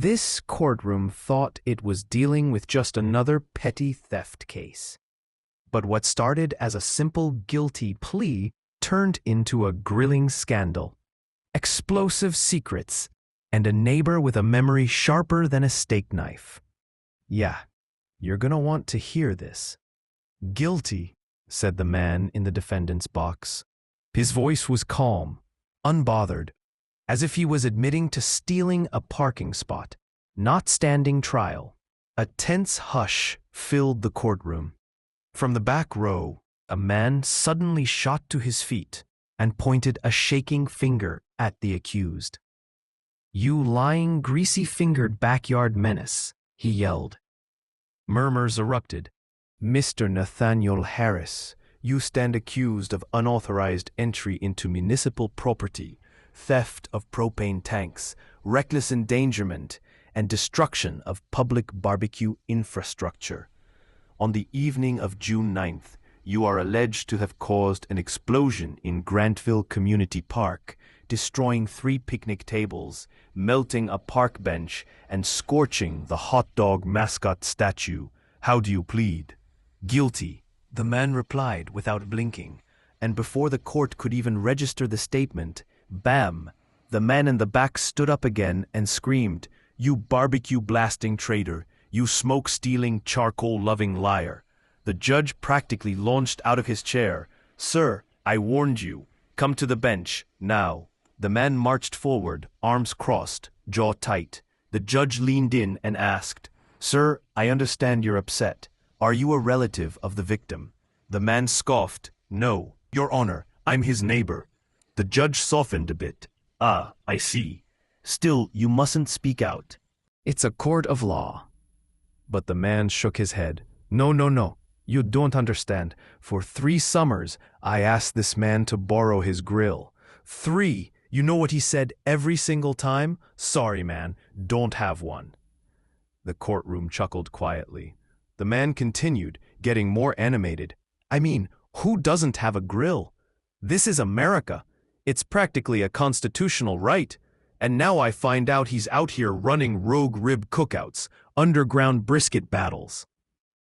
This courtroom thought it was dealing with just another petty theft case. But what started as a simple guilty plea turned into a grilling scandal. Explosive secrets, and a neighbor with a memory sharper than a steak knife. Yeah, you're gonna want to hear this. "Guilty," said the man in the defendant's box. His voice was calm, unbothered, as if he was admitting to stealing a parking spot, not standing trial. A tense hush filled the courtroom. From the back row, a man suddenly shot to his feet and pointed a shaking finger at the accused. "You lying, greasy-fingered backyard menace," he yelled. Murmurs erupted. "Mr. Nathaniel Harris, you stand accused of unauthorized entry into municipal property, theft of propane tanks, reckless endangerment, and destruction of public barbecue infrastructure. On the evening of June 9th, you are alleged to have caused an explosion in Grantville Community Park, destroying 3 picnic tables, melting a park bench, and scorching the hot dog mascot statue. How do you plead?" "Guilty," the man replied without blinking, and before the court could even register the statement, bam, the man in the back stood up again and screamed, "You barbecue-blasting traitor, you smoke-stealing, charcoal-loving liar." The judge practically launched out of his chair. "Sir, I warned you. Come to the bench, now." The man marched forward, arms crossed, jaw tight. The judge leaned in and asked, "Sir, I understand you're upset. Are you a relative of the victim?" The man scoffed, "No, Your Honor, I'm his neighbor." The judge softened a bit. "Ah, I see. Still, you mustn't speak out. It's a court of law." But the man shook his head. No. You don't understand. For 3 summers, I asked this man to borrow his grill. 3! You know what he said every single time? Sorry, man, don't have one." The courtroom chuckled quietly. The man continued, getting more animated. "I mean, who doesn't have a grill? This is America. It's practically a constitutional right. And now I find out he's out here running rogue rib cookouts, underground brisket battles,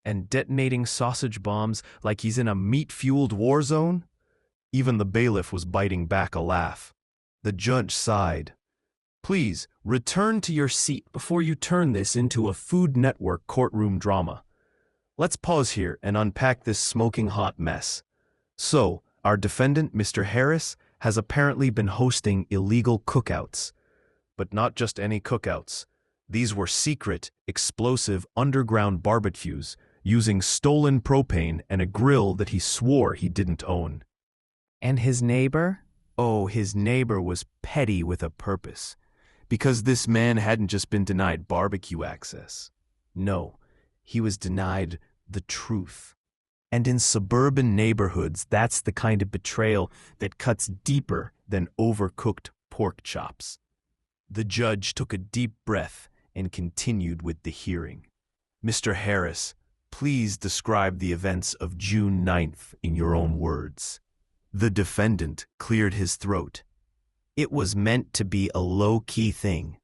and detonating sausage bombs like he's in a meat-fueled war zone." Even the bailiff was biting back a laugh. The judge sighed. "Please, return to your seat before you turn this into a Food Network courtroom drama. Let's pause here and unpack this smoking hot mess. So, our defendant, Mr. Harris, has apparently been hosting illegal cookouts. But not just any cookouts. These were secret, explosive underground barbecues using stolen propane and a grill that he swore he didn't own. And his neighbor? Oh, his neighbor was petty with a purpose. Because this man hadn't just been denied barbecue access. No, he was denied the truth. And in suburban neighborhoods, that's the kind of betrayal that cuts deeper than overcooked pork chops. The judge took a deep breath and continued with the hearing. "Mr. Harris, please describe the events of June 9th in your own words." The defendant cleared his throat. "It was meant to be a low-key thing.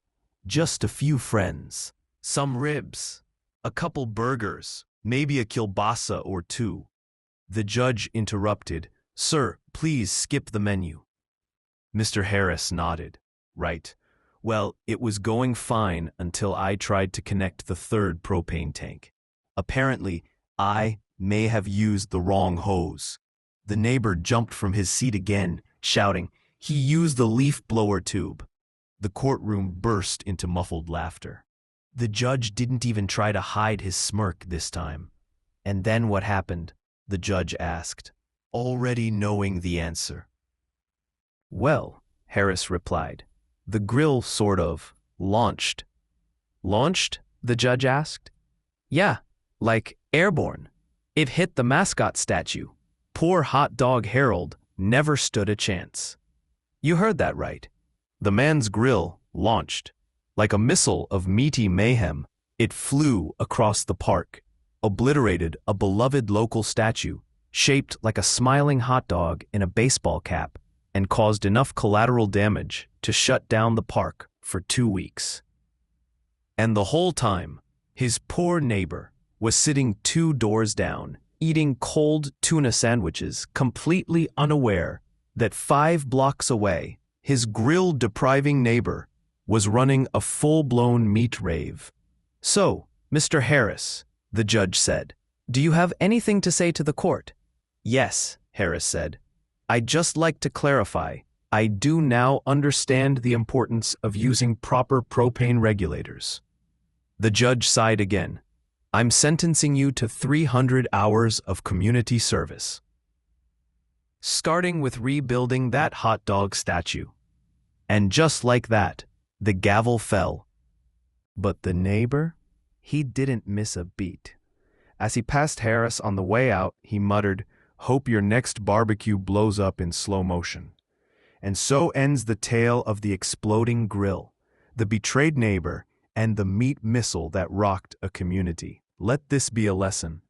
Just a few friends, some ribs, a couple burgers, maybe a kielbasa or 2. The judge interrupted. "Sir, please skip the menu." Mr. Harris nodded. "Right. Well, it was going fine until I tried to connect the 3rd propane tank. Apparently, I may have used the wrong hose." The neighbor jumped from his seat again, shouting, "He used the leaf blower tube." The courtroom burst into muffled laughter. The judge didn't even try to hide his smirk this time. "And then what happened?" the judge asked, already knowing the answer. "Well," Harris replied, "the grill sort of launched." "Launched?" the judge asked. "Yeah, like airborne. It hit the mascot statue. Poor hot dog Harold never stood a chance." You heard that right. The man's grill launched. Like a missile of meaty mayhem, it flew across the park, obliterated a beloved local statue, shaped like a smiling hot dog in a baseball cap, and caused enough collateral damage to shut down the park for 2 weeks. And the whole time, his poor neighbor was sitting 2 doors down, eating cold tuna sandwiches, completely unaware that 5 blocks away, his grill-depriving neighbor was running a full-blown meat rave. "So, Mr. Harris," the judge said, "do you have anything to say to the court?" "Yes," Harris said. "I'd just like to clarify. I do now understand the importance of using proper propane regulators." The judge sighed again. "I'm sentencing you to 300 hours of community service, starting with rebuilding that hot dog statue." And just like that, the gavel fell. But the neighbor? He didn't miss a beat. As he passed Harris on the way out, he muttered, "Hope your next barbecue blows up in slow motion." And so ends the tale of the exploding grill, the betrayed neighbor, and the meat missile that rocked a community. Let this be a lesson.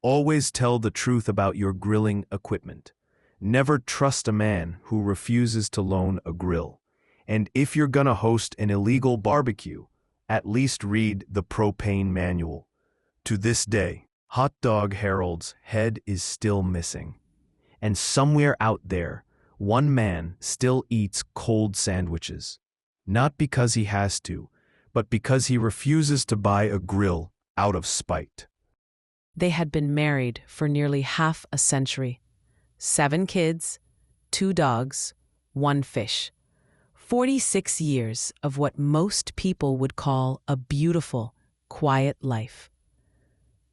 Always tell the truth about your grilling equipment. Never trust a man who refuses to loan a grill. And if you're gonna host an illegal barbecue, at least read the propane manual. To this day, Hot Dog Harold's head is still missing. And somewhere out there, one man still eats cold sandwiches. Not because he has to, but because he refuses to buy a grill out of spite. They had been married for nearly half a century. 7 kids, 2 dogs, 1 fish. 46 years of what most people would call a beautiful, quiet life.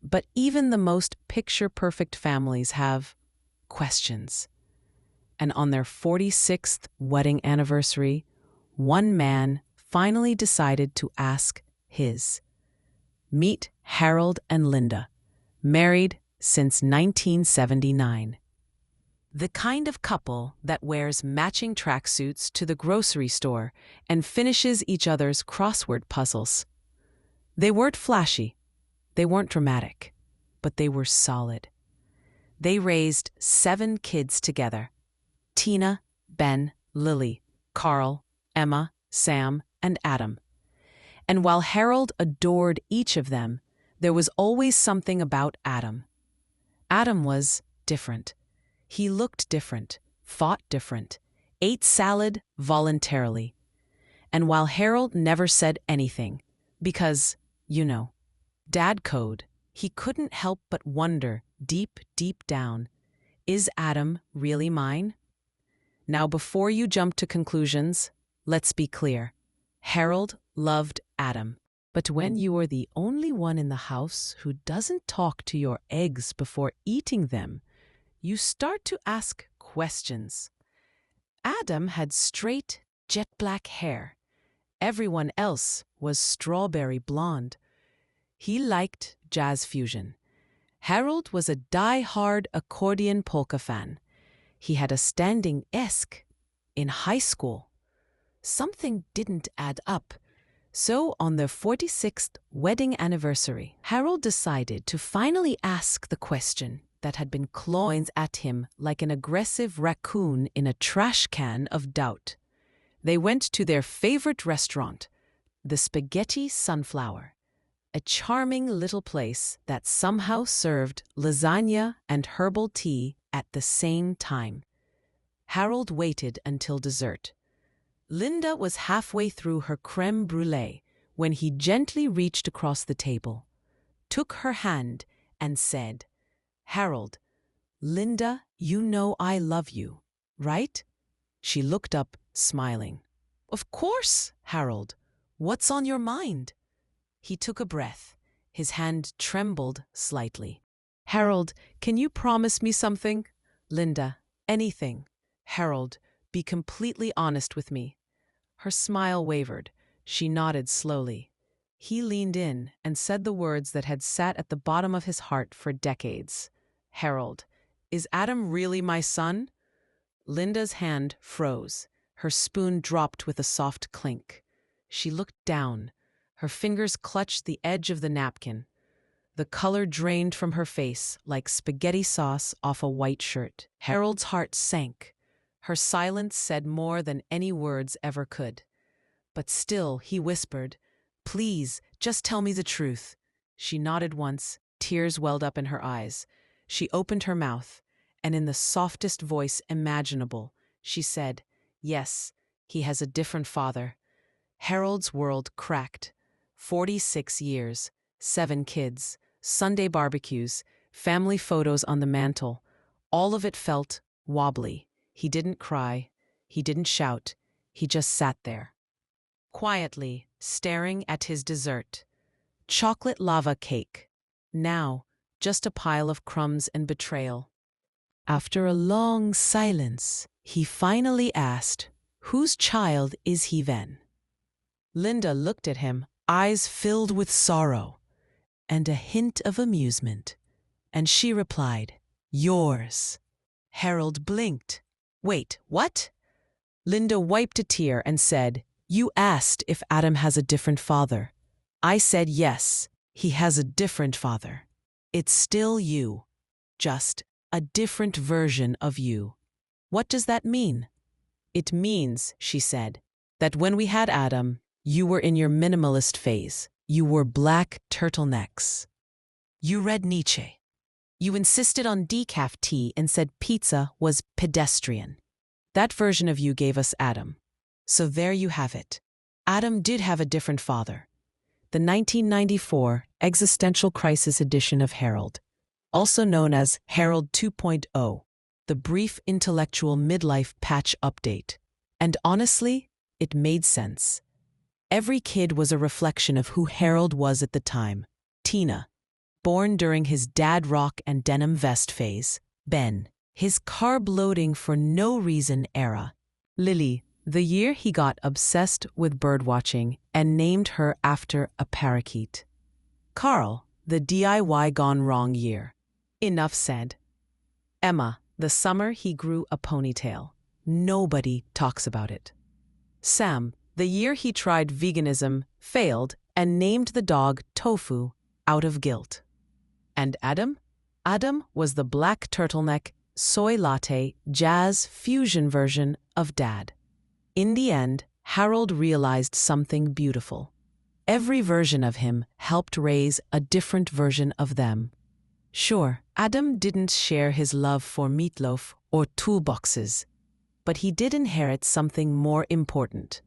But even the most picture-perfect families have questions. And on their 46th wedding anniversary, one man finally decided to ask his. Meet Harold and Linda, married since 1979. The kind of couple that wears matching tracksuits to the grocery store and finishes each other's crossword puzzles. They weren't flashy, they weren't dramatic, but they were solid. They raised 7 kids together: Tina, Ben, Lily, Carl, Emma, Sam, and Adam. And while Harold adored each of them, there was always something about Adam. Adam was different. He looked different, fought different, ate salad voluntarily. And while Harold never said anything, because, dad code, he couldn't help but wonder deep, deep down, is Adam really mine? Now, before you jump to conclusions, let's be clear. Harold loved Adam. But when you are the only one in the house who doesn't talk to your eggs before eating them, you start to ask questions. Adam had straight, jet-black hair. Everyone else was strawberry blonde. He liked jazz fusion. Harold was a die-hard accordion polka fan. He had a standing esque in high school. Something didn't add up. So on their 46th wedding anniversary, Harold decided to finally ask the question that had been clawing at him like an aggressive raccoon in a trash can of doubt. They went to their favorite restaurant, the Spaghetti Sunflower, a charming little place that somehow served lasagna and herbal tea at the same time. Harold waited until dessert. Linda was halfway through her crème brûlée when he gently reached across the table, took her hand, and said, "Harold, Linda, you know I love you, right?" She looked up, smiling. "Of course, Harold. What's on your mind?" He took a breath. His hand trembled slightly. "Harold, can you promise me something?" "Linda, anything." "Harold, be completely honest with me." Her smile wavered. She nodded slowly. He leaned in and said the words that had sat at the bottom of his heart for decades. "Harold, is Adam really my son?" Linda's hand froze. Her spoon dropped with a soft clink. She looked down. Her fingers clutched the edge of the napkin. The color drained from her face like spaghetti sauce off a white shirt. Harold's heart sank. Her silence said more than any words ever could. But still, he whispered, "Please, Just tell me the truth." She nodded once, tears welled up in her eyes. She opened her mouth, and in the softest voice imaginable, she said, "Yes, he has a different father." Harold's world cracked. 46 years, 7 kids, Sunday barbecues, family photos on the mantle. All of it felt wobbly. He didn't cry. He didn't shout. He just sat there, quietly staring at his dessert. Chocolate lava cake. Now, just a pile of crumbs and betrayal. After a long silence, he finally asked, "Whose child is he then?" Linda looked at him, eyes filled with sorrow and a hint of amusement, and she replied, "Yours." Harold blinked. "Wait, what?" Linda wiped a tear and said, "You asked if Adam has a different father. I said yes, he has a different father. It's still you, just a different version of you." "What does that mean?" "It means," she said, "that when we had Adam, you were in your minimalist phase. You wore black turtlenecks. You read Nietzsche. You insisted on decaf tea and said pizza was pedestrian. That version of you gave us Adam. So there you have it. Adam did have a different father." The 1994 Existential Crisis edition of Harold, also known as Harold 2.0, the brief intellectual midlife patch update. And honestly, it made sense. Every kid was a reflection of who Harold was at the time. Tina, born during his dad rock and denim vest phase. Ben, his carb-loading for no reason era. Lily, the year he got obsessed with birdwatching and named her after a parakeet. Carl, the DIY gone wrong year. Enough said. Emma, the summer he grew a ponytail. Nobody talks about it. Sam, the year he tried veganism, failed, and named the dog Tofu out of guilt. And Adam? Adam was the black turtleneck, soy latte, jazz fusion version of Dad. In the end, Harold realized something beautiful. Every version of him helped raise a different version of them. Sure, Adam didn't share his love for meatloaf or toolboxes, but he did inherit something more important.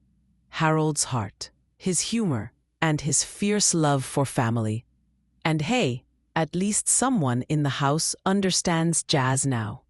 Harold's heart, his humor, and his fierce love for family. And hey, at least someone in the house understands jazz now.